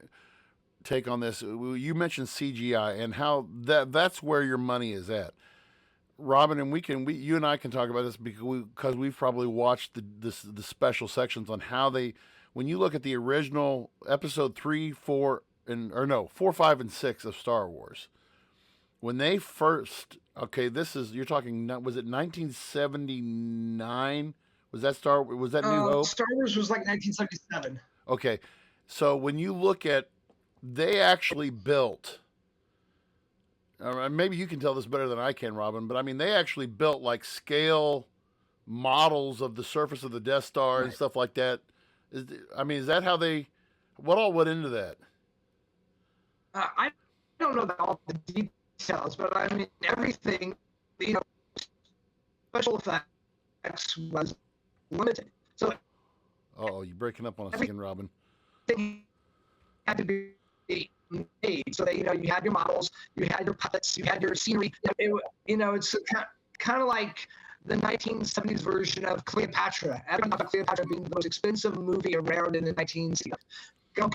take on this. You mentioned CGI and how that's where your money is at, Robin, and you and I can talk about this because we've probably watched the special sections on how they, when you look at the original episode 3, 4, 5, and 6 of Star Wars, when they first, you're talking, was it 1979? Was that New Hope? Star Wars was like 1977. Okay, so when you look at, they actually built, maybe you can tell this better than I can, Robin, but I mean, they actually built like scale models of the surface of the Death Star and stuff like that. Is that how what all went into that? I don't know all the details, but I mean, everything, special effects was limited. So, you're breaking up on us again, Robin. Had to be made so that you had your models, you had your puppets, you had your scenery. It's kind of like the 1970s version of Cleopatra. Everyone thought about Cleopatra being the most expensive movie around in the 1960s. Gone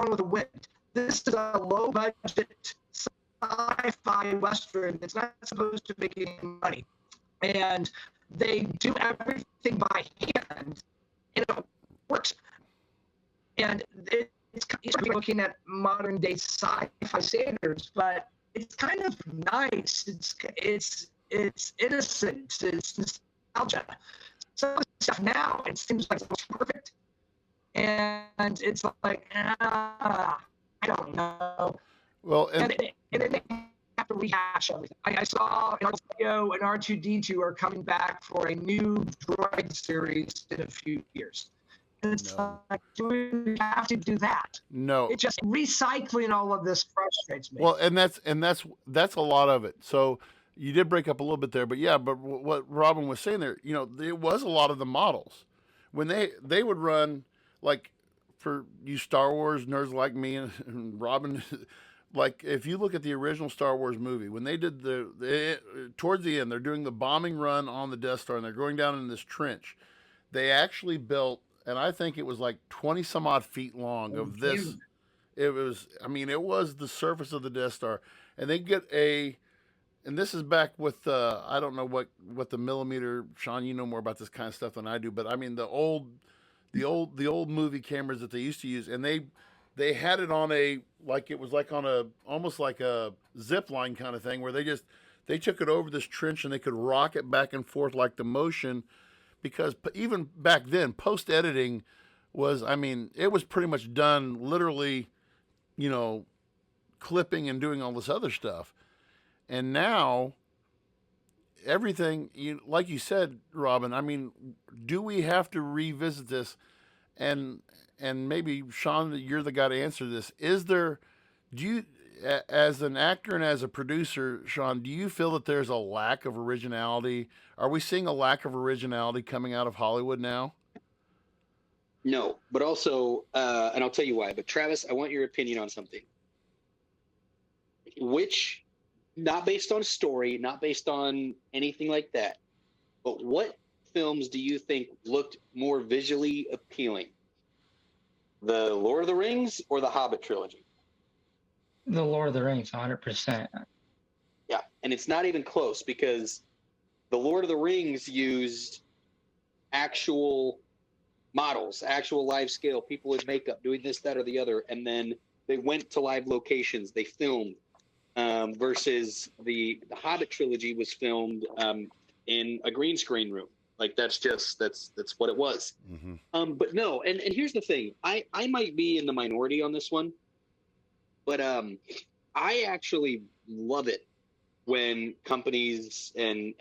with the Wind. This is a low-budget sci-fi western. It's not supposed to make any money, and they do everything by hand, and it works. And it's looking at modern day sci-fi standards, but it's kind of nice. It's innocent. It's nostalgia. Some of the stuff now, it seems like it's perfect, and it's like I don't know. Well, and they have to rehash everything. I saw in Artio and R2D2 are coming back for a new droid series in a few years. It's like, do we have to do that? No. It just recycling all of this frustrates me. Well, and that's a lot of it. So you did break up a little bit there, but yeah. But what Robin was saying there, it was a lot of the models when they would run, like, for you Star Wars nerds like me and Robin, like if you look at the original Star Wars movie, when they did towards the end, they're doing the bombing run on the Death Star and they're going down in this trench. They actually built. And I think it was like 20 some odd feet long of this. It was the surface of the Death Star. And they get and this is back with, I don't know what the millimeter, Sean, you know more about this kind of stuff than I do, but I mean, the old movie cameras that they used to use. And they had it on almost like a zip line kind of thing where they took it over this trench and they could rock it back and forth like the motion. Because even back then, post-editing was, it was pretty much done literally, clipping and doing all this other stuff. And now, everything, like you said, Robin, do we have to revisit this? And maybe, Sean, you're the guy to answer this. As an actor and as a producer, Sean, do you feel that there's a lack of originality? Are we seeing a lack of originality coming out of Hollywood now? No, but also, and I'll tell you why, but Travis, I want your opinion on something. Which not based on story, not based on anything like that, but what films do you think looked more visually appealing? The Lord of the Rings or the Hobbit trilogy? The Lord of the Rings, 100%. Yeah, and it's not even close because the Lord of the Rings used actual models, actual live scale, people with makeup doing this, that, or the other, and then they went to live locations, they filmed. Versus the Hobbit trilogy was filmed in a green screen room. Like that's what it was. Mm-hmm. But no, and here's the thing, I might be in the minority on this one, but I actually love it when companies and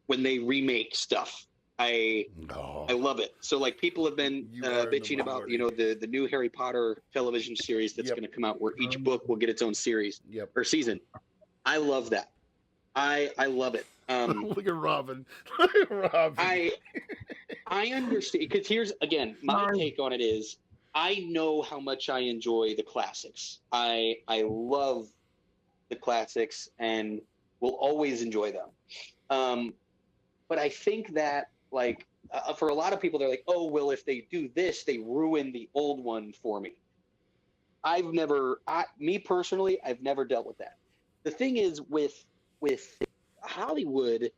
when they remake stuff. I love it. So like people have been bitching about, the new Harry Potter television series that's going to come out where each book will get its own series or season. I love that. I love it. Look at Robin. Look at Robin. I understand, because here's again my take on it is I know how much I enjoy the classics. I love the classics and will always enjoy them. But I think that like for a lot of people, they're like, oh, well, if they do this, they ruin the old one for me. Me personally, I've never dealt with that. The thing is with Hollywood,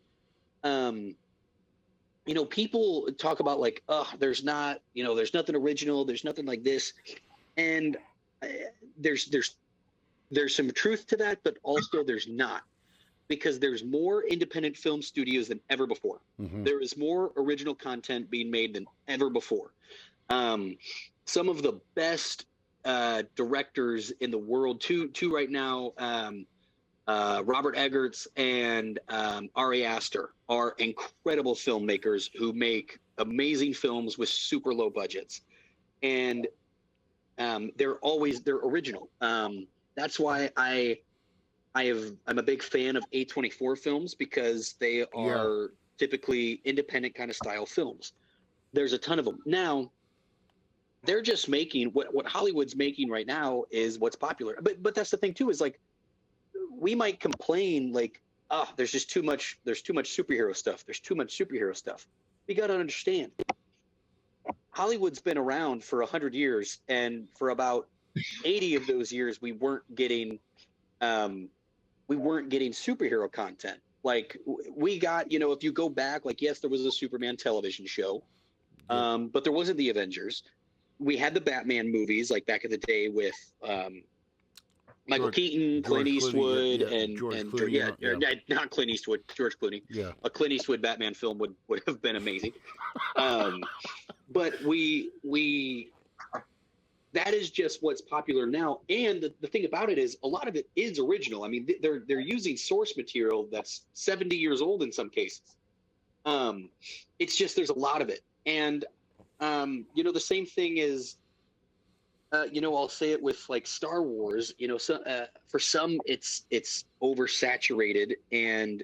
people talk about like, oh, there's nothing original, there's nothing like this, and there's some truth to that, but also there's not. Because there's more independent film studios than ever before. Mm-hmm. There is more original content being made than ever before. Some of the best directors in the world, two right now, Robert Eggers and Ari Aster, are incredible filmmakers who make amazing films with super low budgets, and they're original. That's why I'm a big fan of A24 films because they are typically independent kind of style films. There's a ton of them. Now, they're just making what Hollywood's making right now is what's popular. But that's the thing too, is like we might complain like, there's too much superhero stuff. There's too much superhero stuff. You got to understand, Hollywood's been around for 100 years, and for about 80 of those years we weren't getting superhero content. Like we got, if you go back, like, yes, there was a Superman television show, but there wasn't the Avengers. We had the Batman movies, like back in the day with Michael Keaton, Clint Eastwood, not Clint Eastwood, George Clooney. Yeah, a Clint Eastwood Batman film would have been amazing. But we that is just what's popular now. And the thing about it is a lot of it is original. I mean, they're using source material that's 70 years old in some cases. It's just there's a lot of it. And, the same thing is, I'll say it with like Star Wars, for some it's oversaturated. And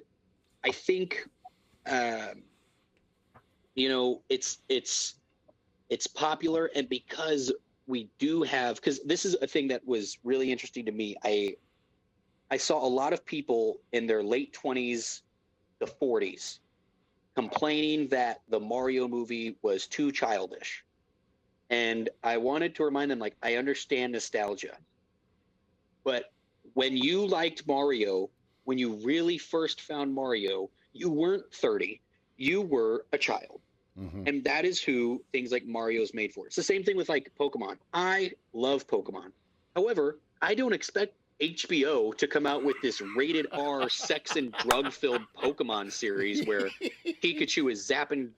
I think, it's popular, and because we do have, because this is a thing that was really interesting to me. I saw a lot of people in their late 20s to 40s complaining that the Mario movie was too childish. And I wanted to remind them, like, I understand nostalgia, but when you liked Mario, when you really first found Mario, you weren't 30, you were a child. Mm-hmm. And that is who things like Mario is made for. It's the same thing with like Pokemon. I love Pokemon. However, I don't expect HBO to come out with this rated R sex and drug filled Pokemon series where Pikachu is zapping,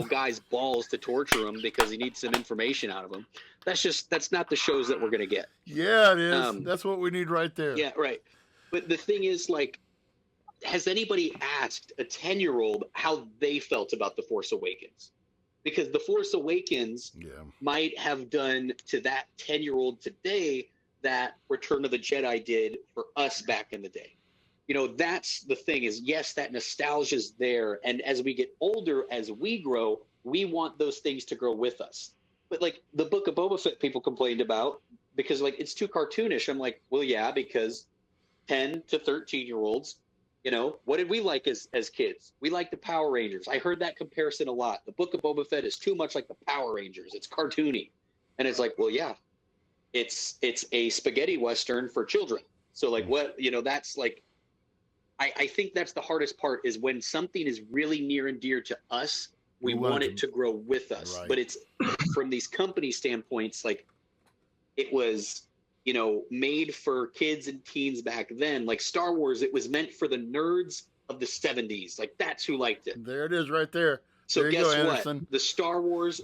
guys' balls to torture them because he needs some information out of them. That's not the shows that we're going to get. Yeah, it is. That's what we need right there. Yeah, right. But the thing is, like, has anybody asked a 10-year-old how they felt about The Force Awakens? Because The Force Awakens might have done to that 10-year-old today that Return of the Jedi did for us back in the day. That's the thing is, yes, that nostalgia is there. And as we get older, as we grow, we want those things to grow with us. But like the Book of Boba Fett people complained about because like it's too cartoonish. I'm like, well, yeah, because 10 to 13-year-olds, what did we like as kids? We liked the Power Rangers. I heard that comparison a lot. The Book of Boba Fett is too much like the Power Rangers. It's cartoony. And it's like, well, yeah, it's a spaghetti Western for children. So like that's like, I think that's the hardest part is when something is really near and dear to us, we want it to grow with us. Right. But it's from these company standpoints, like it was, made for kids and teens back then. Like Star Wars, it was meant for the nerds of the 70s. Like that's who liked it. There it is right there. So there you guess go, what? Anderson. The Star Wars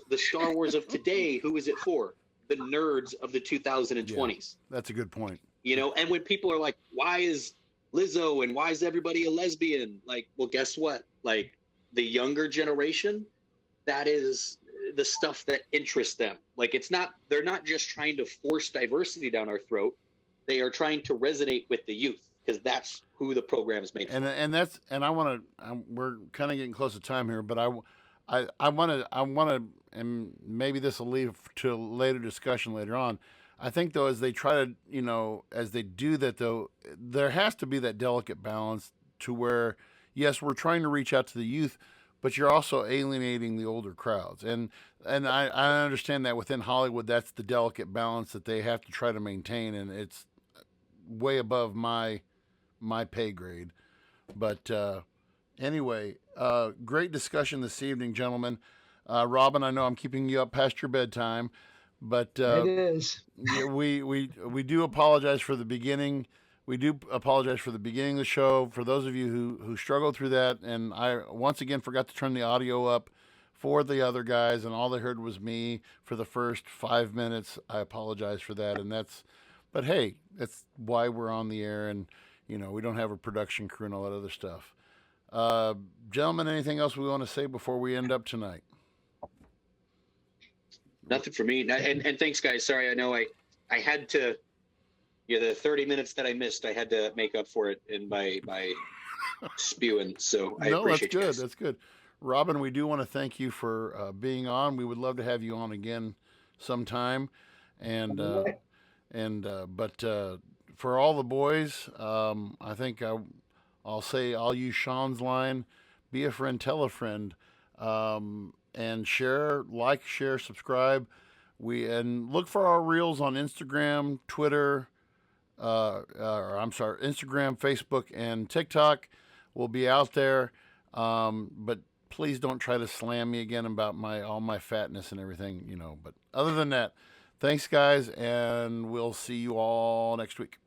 of today, who is it for? The nerds of the 2020s. Yeah, that's a good point. And when people are like, why is Lizzo and why is everybody a lesbian? Like, well, guess what? Like the younger generation, that is the stuff that interests them. Like they're not just trying to force diversity down our throat. They are trying to resonate with the youth because that's who the program is made for. And I want to, we're kind of getting close to time here, but I want to, and maybe this will lead to a later discussion later on. I think though, as they try to, as they do that though, there has to be that delicate balance to where, yes, we're trying to reach out to the youth, but you're also alienating the older crowds. And I understand that within Hollywood, that's the delicate balance that they have to try to maintain. And it's way above my pay grade. But anyway, great discussion this evening, gentlemen. Robin, I know I'm keeping you up past your bedtime, but it is. yeah, we do apologize for the beginning. We do apologize for the beginning of the show. For those of you who struggled through that, and I once again forgot to turn the audio up for the other guys, and all they heard was me for the first 5 minutes. I apologize for that, but hey, that's why we're on the air, and we don't have a production crew and all that other stuff. Gentlemen, anything else we want to say before we end up tonight? Nothing for me. And thanks, guys. Sorry, I know I had to. The 30 minutes that I missed, I had to make up for it in my spewing. So I appreciate you guys. That's good. Robin, we do want to thank you for being on. We would love to have you on again sometime. And but for all the boys, I think I'll use Sean's line: "Be a friend, tell a friend," and share, subscribe. And look for our reels on Instagram, Twitter. Instagram, Facebook, and TikTok will be out there. But please don't try to slam me again about all my fatness and everything, But other than that, thanks, guys, and we'll see you all next week.